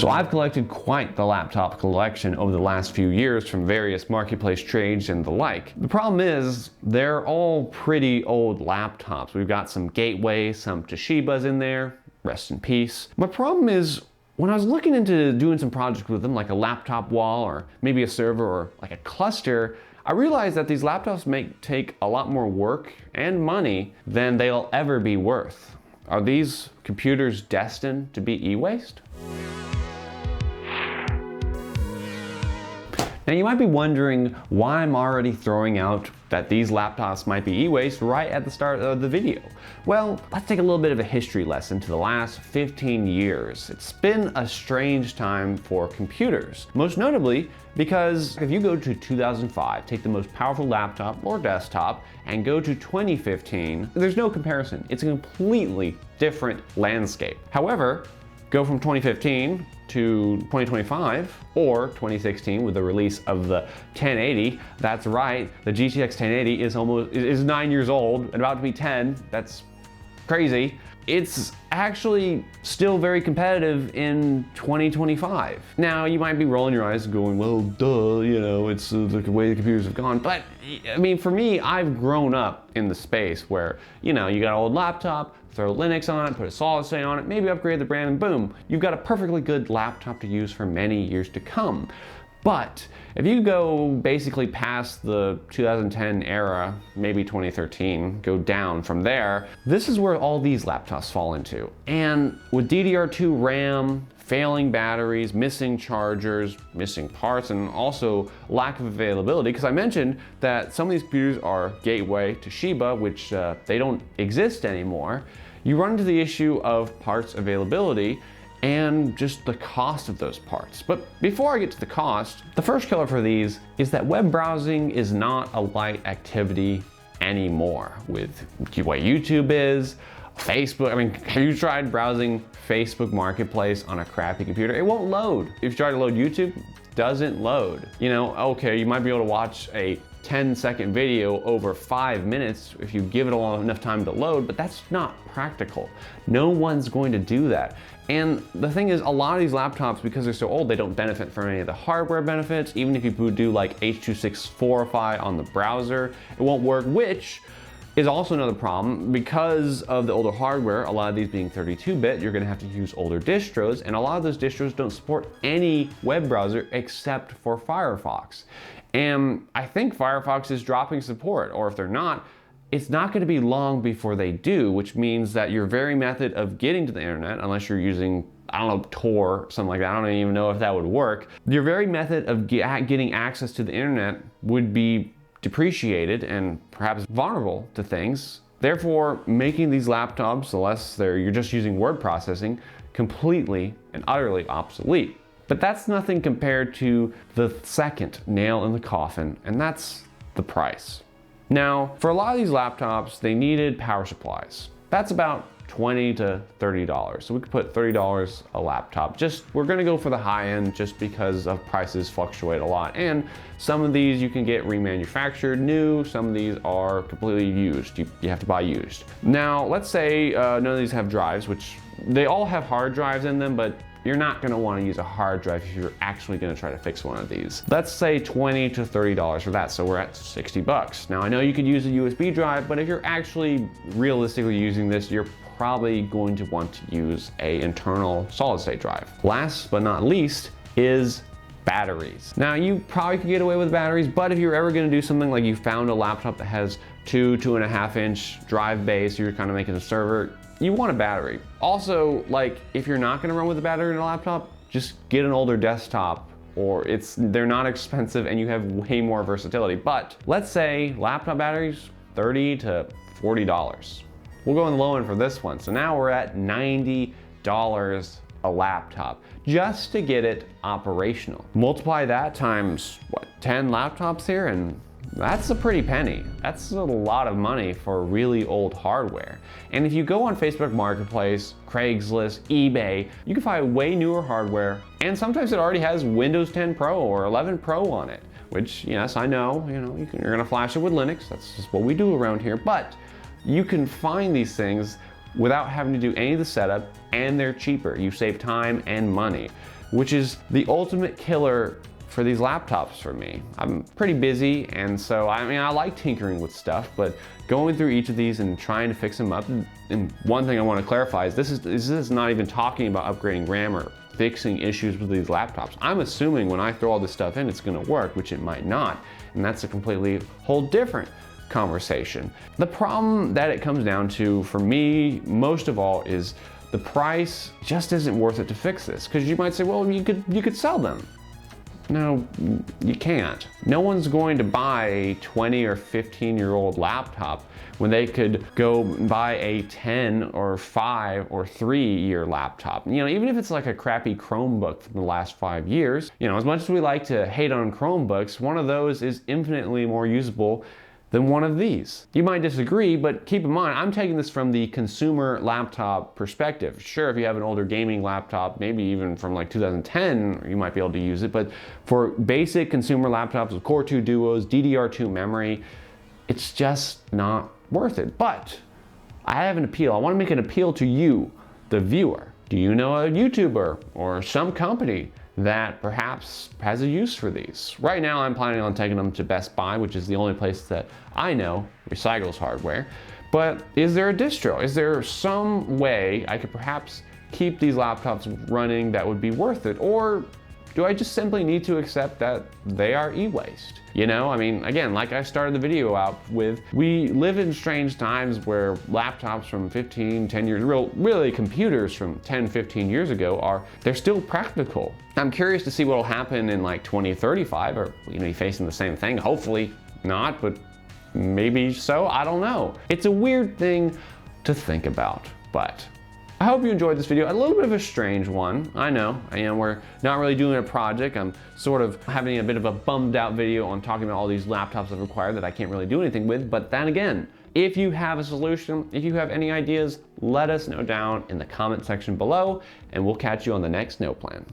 So I've collected quite the laptop collection over the last few years from various marketplace trades and the like. The problem is they're all pretty old laptops. We've got some Gateway, some Toshibas in there, rest in peace. My problem is when I was looking into doing some projects with them, like a laptop wall or maybe a server or like a cluster, I realized that these laptops may take a lot more work and money than they'll ever be worth. Are these computers destined to be e-waste? Now you might be wondering why I'm already throwing out that these laptops might be e-waste right at the start of the video. Well, let's take a little bit of a history lesson to the last 15 years. It's been a strange time for computers. Most notably because if you go to 2005, take the most powerful laptop or desktop, and go to 2015, there's no comparison. It's a completely different landscape. However, go from 2015 to 2025 or 2016 with the release of the 1080. That's right, the GTX 1080 is 9 years old and about to be 10. That's crazy. It's actually still very competitive in 2025. Now you might be rolling your eyes going, well, duh, you know, it's the way the computers have gone. But I mean, for me, I've grown up in the space where, you know, you got an old laptop, throw Linux on it, put a solid state on it, maybe upgrade the brand, and boom, you've got a perfectly good laptop to use for many years to come. But if you go basically past the 2010 era, maybe 2013, go down from there, this is where all these laptops fall into. And with DDR2 RAM, failing batteries, missing chargers, missing parts, and also lack of availability, because I mentioned that some of these computers are Gateway, Toshiba, which they don't exist anymore, you run into the issue of parts availability and just the cost of those parts. But before I get to the cost, the first killer for these is that web browsing is not a light activity anymore with the way YouTube is, Facebook. I mean, have you tried browsing Facebook Marketplace on a crappy computer? It won't load. If you try to load YouTube, it doesn't load. You know, okay, you might be able to watch a 10-second video over 5 minutes if you give it enough time to load, but that's not practical. No one's going to do that. And the thing is, a lot of these laptops, because they're so old, they don't benefit from any of the hardware benefits. Even if you do like H.264ify on the browser, it won't work, which is also another problem. Because of the older hardware, a lot of these being 32-bit, you're gonna have to use older distros, and a lot of those distros don't support any web browser except for Firefox. And I think Firefox is dropping support, or if they're not, it's not gonna be long before they do, which means that your very method of getting to the internet, unless you're using, I don't know, Tor, something like that, I don't even know if that would work, your very method of getting access to the internet would be depreciated and perhaps vulnerable to things. Therefore, making these laptops, unless you're just using word processing, completely and utterly obsolete. But that's nothing compared to the second nail in the coffin, and that's the price. Now, for a lot of these laptops, they needed power supplies. That's about $20 to $30. So we could put $30 a laptop. We're gonna go for the high end just because of prices fluctuate a lot. And some of these you can get remanufactured new, some of these are completely used. You have to buy used. Now, let's say none of these have drives, which they all have hard drives in them, but you're not gonna wanna use a hard drive if you're actually gonna try to fix one of these. Let's say $20 to $30 for that, so we're at 60 bucks. Now I know you could use a USB drive, but if you're actually realistically using this, you're probably going to want to use an internal solid state drive. Last but not least is batteries. Now you probably could get away with batteries, but if you're ever gonna do something like you found a laptop that has 2.5 inch drive base, you're kind of making a server, you want a battery. Also, like, if you're not gonna run with a battery in a laptop, just get an older desktop, or they're not expensive and you have way more versatility. But let's say laptop batteries, $30 to $40. We'll go on the low end for this one. So now we're at $90 a laptop just to get it operational. Multiply that times, what, 10 laptops here, and that's a pretty penny. That's a lot of money for really old hardware. And if you go on Facebook Marketplace, Craigslist, eBay, you can find way newer hardware, and sometimes it already has Windows 10 Pro or 11 Pro on it, which, yes, I know, you're gonna flash it with Linux. That's just what we do around here, but you can find these things without having to do any of the setup, and they're cheaper. You save time and money. which is the ultimate killer for these laptops for me. I'm pretty busy, and so I mean, I like tinkering with stuff, but going through each of these and trying to fix them up, and one thing I want to clarify is this is not even talking about upgrading RAM or fixing issues with these laptops. I'm assuming when I throw all this stuff in, it's gonna work, which it might not, and that's a completely whole different conversation. The problem that it comes down to, for me, most of all, is the price just isn't worth it to fix this. Because you might say, well, you could sell them. No, you can't. No one's going to buy a 20 or 15-year-old laptop when they could go buy a 10 or 5 or 3-year laptop. You know, even if it's like a crappy Chromebook from the last 5 years, you know, as much as we like to hate on Chromebooks, one of those is infinitely more usable than one of these. You might disagree, but keep in mind, I'm taking this from the consumer laptop perspective. Sure, if you have an older gaming laptop, maybe even from like 2010, you might be able to use it, but for basic consumer laptops with Core 2 Duos, DDR2 memory, it's just not worth it. But I have an appeal. I want to make an appeal to you, the viewer. Do you know a YouTuber or some company that perhaps has a use for these? Right now, I'm planning on taking them to Best Buy, which is the only place that I know recycles hardware. But is there a distro? Is there some way I could perhaps keep these laptops running that would be worth it? Or do I just simply need to accept that they are e-waste? You know, I mean, again, like I started the video out with, we live in strange times where laptops from 10 years, really computers from 10, 15 years ago they're still practical. I'm curious to see what will happen in like 2035, or you know, facing the same thing. Hopefully not, but maybe so, I don't know. It's a weird thing to think about, but I hope you enjoyed this video. A little bit of a strange one, I know. We're not really doing a project. I'm sort of having a bit of a bummed out video on talking about all these laptops I've acquired that I can't really do anything with. But then again, if you have a solution, if you have any ideas, let us know down in the comment section below, and we'll catch you on the next No Plan.